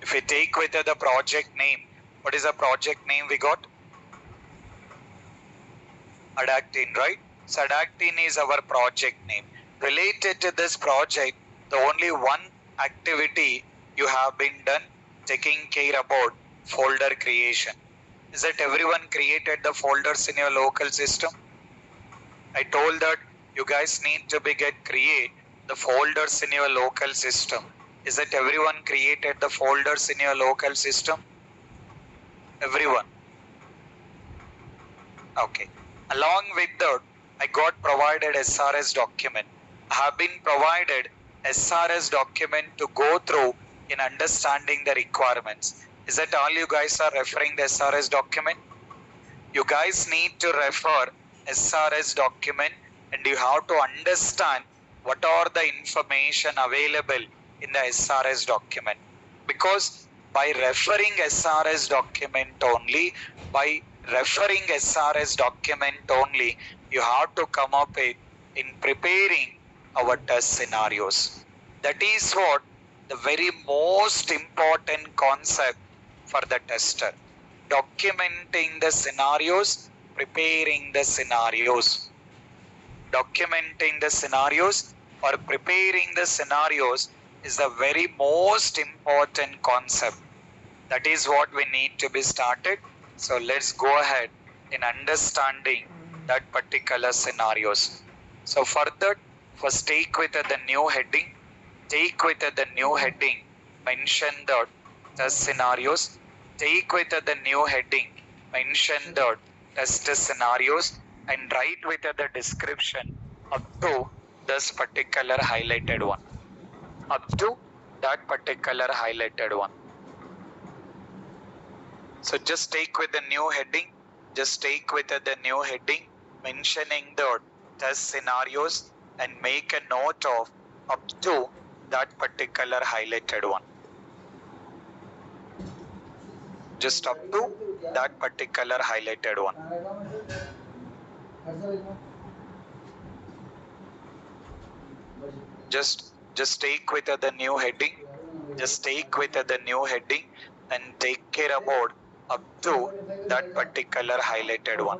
If we take with the project name, what is the project name we got? Adactin, right? So Adactin is our project name. Related to this project, the only one activity you have been done, taking care about folder creation. Is that everyone created the folders in your local system? I told that you guys need to create the folders in your local system. Is that everyone created the folders in your local system? Everyone. Okay. Along with that, I got provided SRS document. I have been provided SRS document to go through in understanding the requirements. Is that all you guys are referring the SRS document? You guys need to refer SRS document and you have to understand what are the information available in the SRS document. Because by referring SRS document only, you have to come up with in preparing our test scenarios. That is what the very most important concept for the tester. Documenting the scenarios, preparing the scenarios. Documenting the scenarios or preparing the scenarios is the very most important concept. That is what we need to be started. So let's go ahead in understanding that particular scenarios. So for that, first take with the new heading. Take with the new heading, mention the test scenarios. Take with the new heading, mention the test scenarios and write with the description up to this particular highlighted one. Up to that particular highlighted one. So just take with the new heading, mentioning the test scenarios and make a note of up to that particular highlighted one. Just up to that particular highlighted one. Just take with the new heading. Just take with the new heading and take care about up to that particular highlighted one.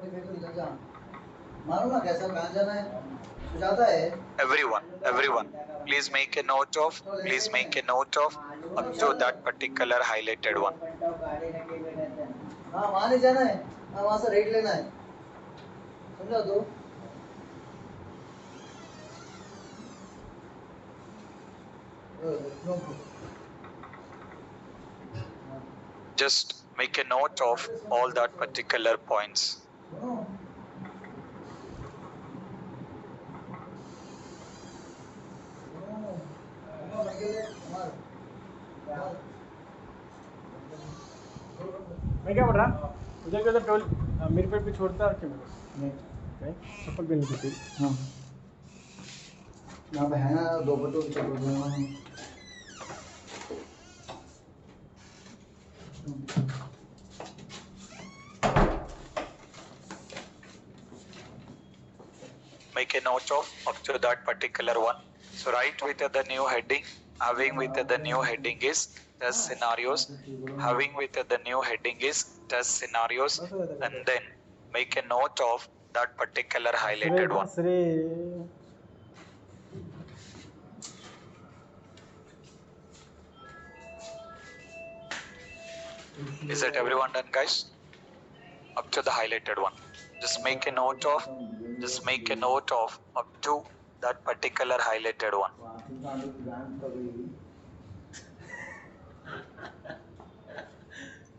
Everyone, please make a note of up to that particular highlighted one.
वहाँ नहीं जाना है, वहाँ से rate लेना है, समझा तो?
Just make a note of all that particular points.
मैं क्या पढ़ रहा? उधर के उधर टोल मेरे पेट पे छोड़ता है क्या मेरे को? नहीं, चप्पल पहन के थी। हाँ। यहाँ पे है ना दो बटों की चप्पल।
Make a note of up to that particular one. So write with the new heading. Having with the new heading is test scenarios. Having with the new heading is test scenarios, and then make a note of that particular highlighted one. Is that everyone done, guys? Up to the highlighted one. Just make a note of up to that particular highlighted one.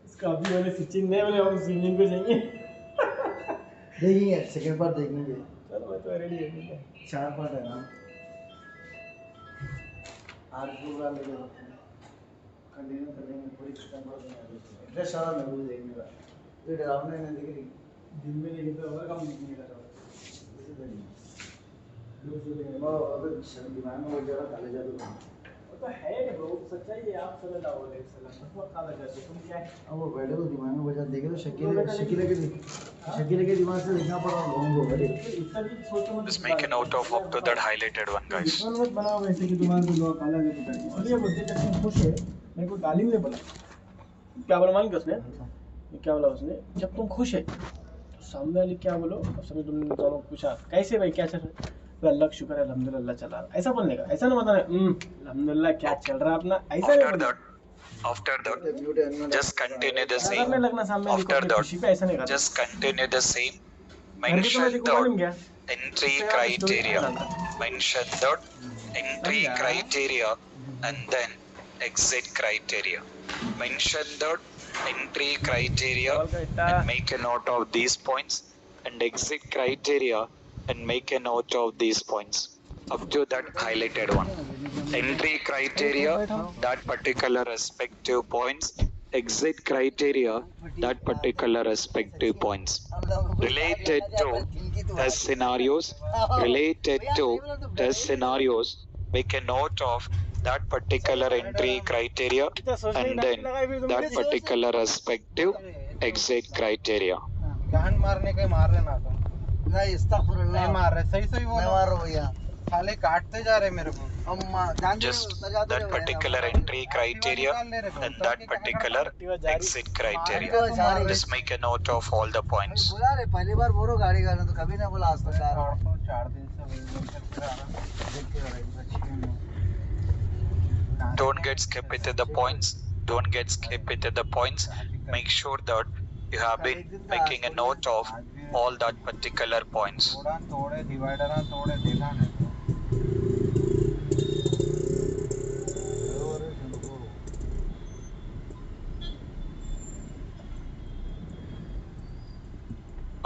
इसका अभी वाले सिचिंग नहीं बोले हम swimming को जाएंगे देखेंगे second part देखेंगे चलो मैं तो रेडी है 4 पार्ट है ना आज पूरा लेके कंटिन्यू करेंगे पूरी खत्म कर देंगे इतना सारा मैं वो देखने का ये डरावना नहीं दिख रही दिन में नहीं तो और काम दिखने का जैसे देखिए लोग अगर दिमाग में वो जरा काले जादू तो है ब्रो सच्चाई है आप सल्लल्लाहु अलैहि वसल्लम बहुत काला जादू तुम क्या है अब वो बैठे तो दिमाग में बजा देखे तो शकीले के दिमाग से देखना पड़ा लोगों को अरे इतना भी सोचो मत।
Just make a note of up to that highlighted one, guys.
मत बनाओ वैसे कि दिमाग में लोग काला जादू कर और ये बोलते जब तुम खुश है मेरे को गाली में बोला क्या बोला मान कसने क्या बोला उसने जब तुम खुश है तो सामने वाले क्या बोलो सब तुमने दोनों पूछा कैसे भाई क्या चल रहा है अल्लाह का शुक्र है अल्हम्दुलिल्लाह चला रहा ऐसा बोलने का ऐसा ना बताना अल्हम्दुलिल्लाह क्या चल रहा है अपना ऐसा नहीं
After that, just continue the same. Just continue the same. Mention the entry criteria. Mention the entry criteria, and then exit criteria. Mention the entry criteria and make a note of these points, and exit criteria and make a note of these points. Up to that highlighted one. Entry criteria, that particular respective points. Exit criteria, that particular respective points. Related to test scenarios, make a note of that particular entry criteria and then that particular respective exit criteria.
गांड मारने के मार रहे ना तुम
नहीं अस्तगफुरुल्लाह
नहीं मार रहे सही सही बोलो
नहीं मार रहा भैया
साले काटते जा रहे मेरे को
Just that particular entry criteria and that particular exit criteria. Just make a note of all the points.
बोला रे पहली बार बोलो गाड़ी का तो कभी ना बोला आज तक यार
4 दिन से वही फिर आ रहा
देखते हो रही
Don't get skip with the points. Don't get skip with the points. Make sure that you have been making a note of all that particular points.
थोड़ा थोड़े डिवाइडर थोड़े देखा नहीं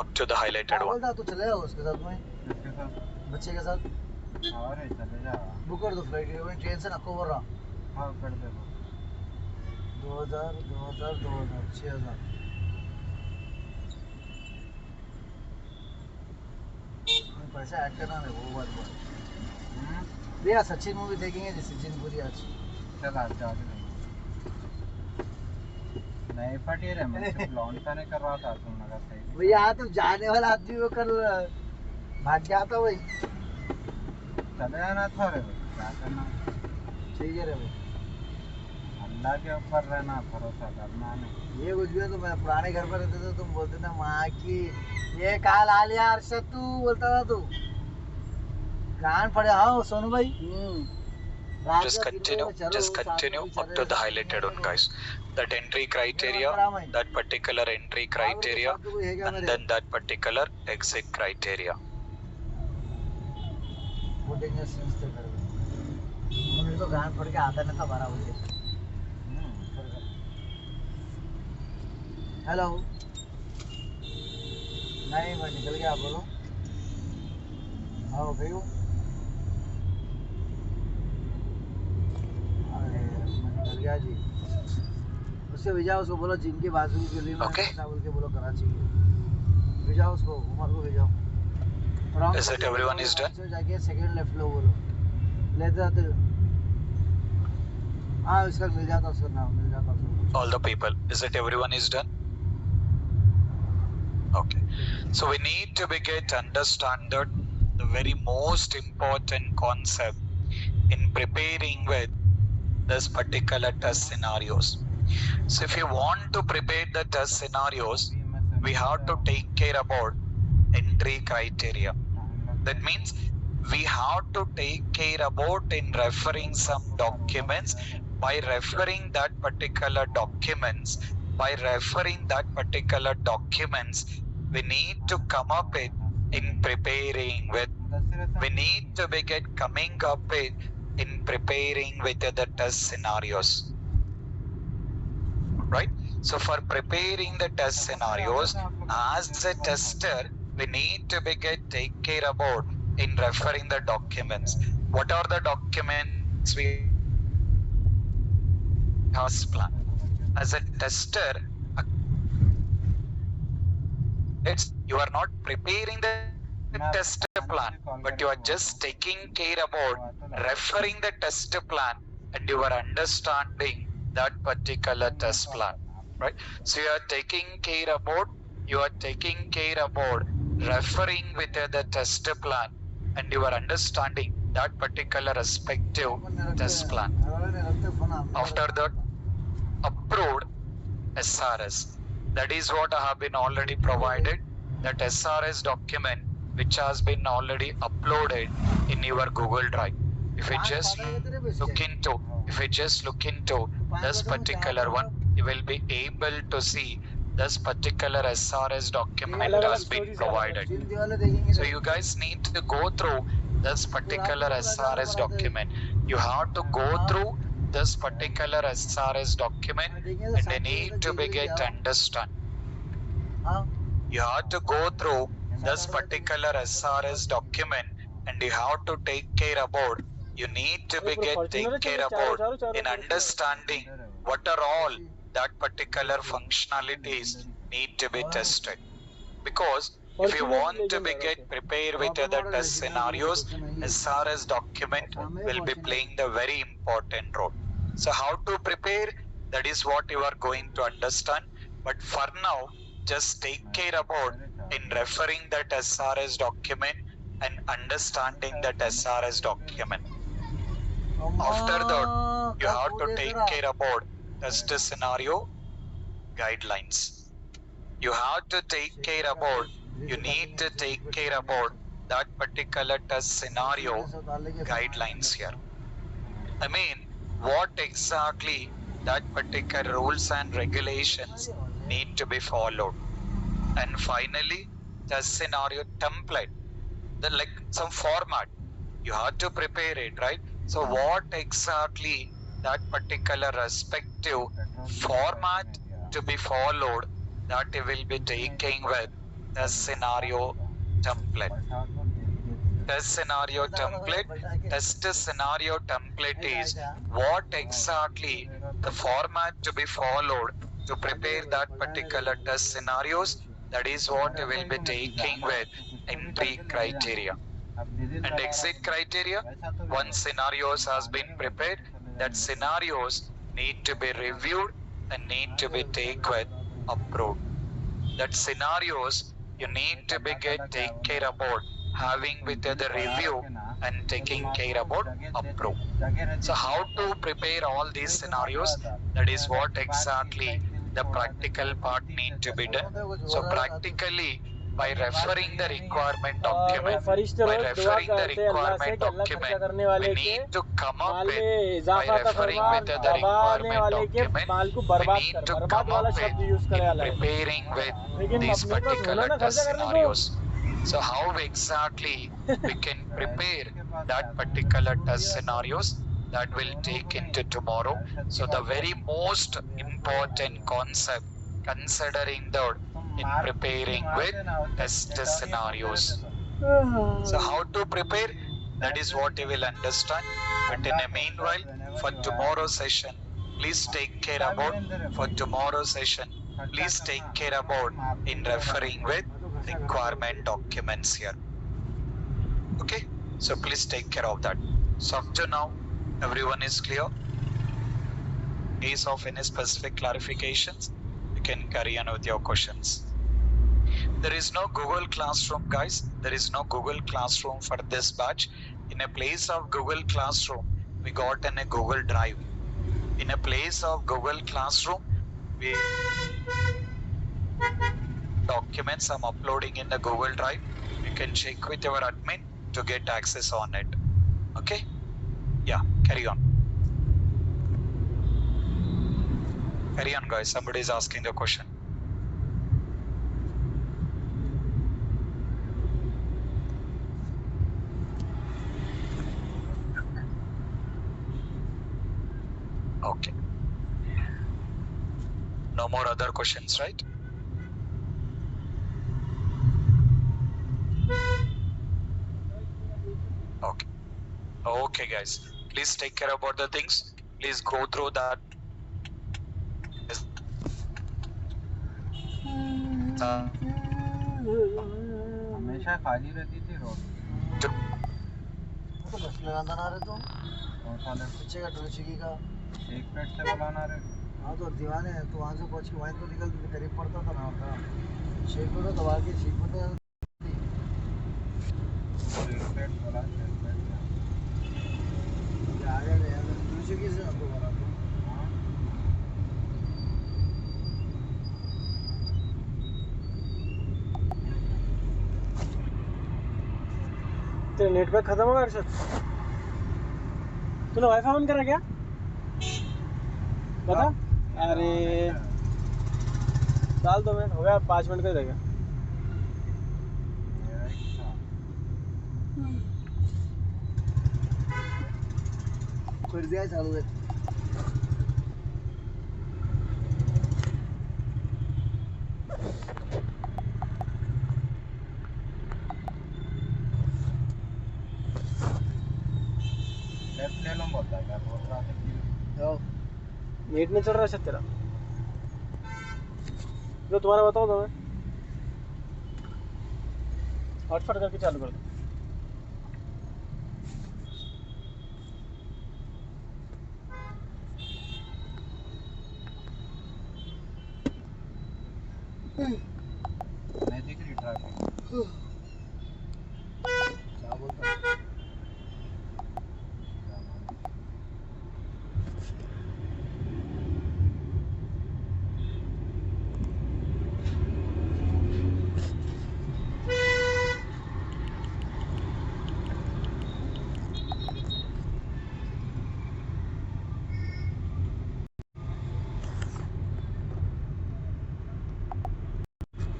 Up to the highlighted one.
बोलता तू चले जाओ उसके साथ में
इसके साथ
बच्चे के साथ
अरे चले जा
बुक कर दो फ्लाइट की ट्रेन से नको बोल रहा
हाँ कर दे
2000 6000 पैसा ऐड करना है वो बात बोल भैया सचिन मूवी देखेंगे जी सचिन पूरी आज
चल आज जा नहीं फटी रे मैं सिर्फ लॉन्च नहीं कर रहा था तुम लगा सही
भैया तुम जाने वाला आदमी वो कर भाग गया था भाई
चले जाना था रे क्या करना
ठीक है रे भाई
अल्लाह के ऊपर रहना भरोसा करना नहीं
ये कुछ भी है तो मैं पुराने घर पर रहते थे तुम बोलते थे माँ की ये काल आ लिया अरशद तू बोलता था तू कान पड़े हाँ सोनू भाई
Just continue up to the highlighted one, guys. That entry criteria, that particular entry criteria, and then that particular exit criteria.
मुझे तो गान पड़ के आता नहीं था 12 बजे हेलो नहीं मैं निकल गया बोलो हाँ गई हूँ अरे मैं निकल गया जी उससे भेजा उसको बोलो जिनकी बाजू की गली में
Okay.
बोल के बोलो कराची भेजा उसको उमर को भेजाओ
Is it everyone is done?
जाके सेकंड लेफ्ट लो बोलो लेते आते हाँ उसका मिल जाता उसका नाम मिल जाता उसको
All the people. Is it everyone is done? Okay. So we need to get understand that the very most important concept in preparing with this particular test scenarios. So if you want to prepare the test scenarios, we have to take care about entry criteria. That means we have to take care about in referring some documents. By referring that particular documents, we need to come up with in preparing with. We need to begin coming up with in preparing with the test scenarios. Right? So for preparing the test scenarios, as a tester, we need to begin take care about in referring the documents. What are the documents we have plan? As a tester, you are not preparing the test plan, but you are just taking care about referring the test plan and you are understanding that particular test plan, right? So you are taking care about referring with the test plan and you are understanding that particular respective test plan. After that, approved SRS. That is what I have been already provided. That SRS document which has been already uploaded in your Google Drive. If you just look into this particular one, you will be able to see this particular SRS document has been provided. So you guys need to go through this particular SRS document. You have to go through this particular SRS document and you need to be get understand. You have to go through this particular SRS document and you have to take care about. You need to be take care about in understanding what are all that particular functionalities need to be tested. Because if you want to be get prepared with other test scenarios, SRS document will be playing the very important role. So how to prepare, that is what you are going to understand. But for now, just take care about in referring that SRS document and understanding that SRS document. After that, you have to take care about test scenario guidelines. You have to take care about, you need to take care about that particular test scenario guidelines here. I mean, what exactly that particular rules and regulations need to be followed. And finally, test scenario template, the like some format. You have to prepare it, right? So what exactly that particular respective format to be followed, that you will be taking with the scenario template. Test scenario template is what exactly the format to be followed to prepare that particular test scenarios. That is what you will be taking with entry criteria and exit criteria. Once scenarios has been prepared, that scenarios need to be reviewed and need to be taken with approved. That scenarios you need to be take care about having with the review and taking care about approve. So how to prepare all these scenarios, that is what exactly the practical part need to be done. So practically by referring the requirement document, we need to come up with, by referring with the requirement document, we need to come up with in preparing with these particular test scenarios. So how exactly we can prepare that particular test scenarios, that will take into tomorrow. So the very most important concept considering that in preparing with test scenarios. So how to prepare, that is what you will understand. But in the meanwhile, for tomorrow's session, please take care about, for tomorrow's session, please take care about in referring with requirement documents here. Okay, so please take care of that. So up to now, everyone is clear? In case of any specific clarifications, you can carry on with your questions. There is no Google Classroom, guys. There is no Google Classroom for this batch. In a place of Google Classroom, we got in a Google Drive. In a place of Google Classroom, we documents I'm uploading in the Google Drive. You can check with your admin to get access on it. Okay? Yeah, carry on. Carry on, guys. Somebody is asking the question. Okay. No more other questions, right? Okay. Okay, guys. Please take care about the things. Please go through that.
हमेशा खाली रहती थी road.
तो बस लगाना ना रहे तुम?
कौन सा वाला?
पीछे का टोलचिकी का।
एक प्लेट से बुलाना रहे।
हाँ तो दीवाने हैं, तो वहाँ से पहुँच के वहीं तो निकलती थी, करीब पड़ता था ना आपका। शेख को तो दबा के शेख को तो
एक प्लेट बोला, एक प्लेट क्या?
आ गया यार, टोलचिकी से आपको बोला था।
हाँ।
तेरा नेट पैक खत्म होगा अर्षद? तूने वाईफाई ऑन करा क्या? बता। अरे डाल दो मिनट हो गया, 5 मिनट का ही रहेगा। फिर दिया चालू है।
लेफ्ट ले लो बोलता है क्या बोल रहा था
नेट नहीं चल रहा है तेरा जो तुम्हारा बताओ तो मैं हॉटस्पॉट करके चालू कर दो
नहीं दिख रही ट्रैफिक क्या बोलता है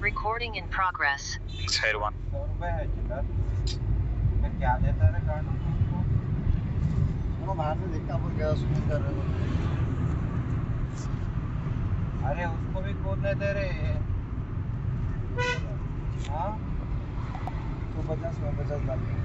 Recording in progress.
Side 1.
100 रुपए है चिल्लर मैं क्या देता है कार्ड उसको वो बाहर से देखता अपन क्या उसमें कर रहे हो अरे उसको भी कूदने दे रहे हाँ तो 50 में 50 डाल देंगे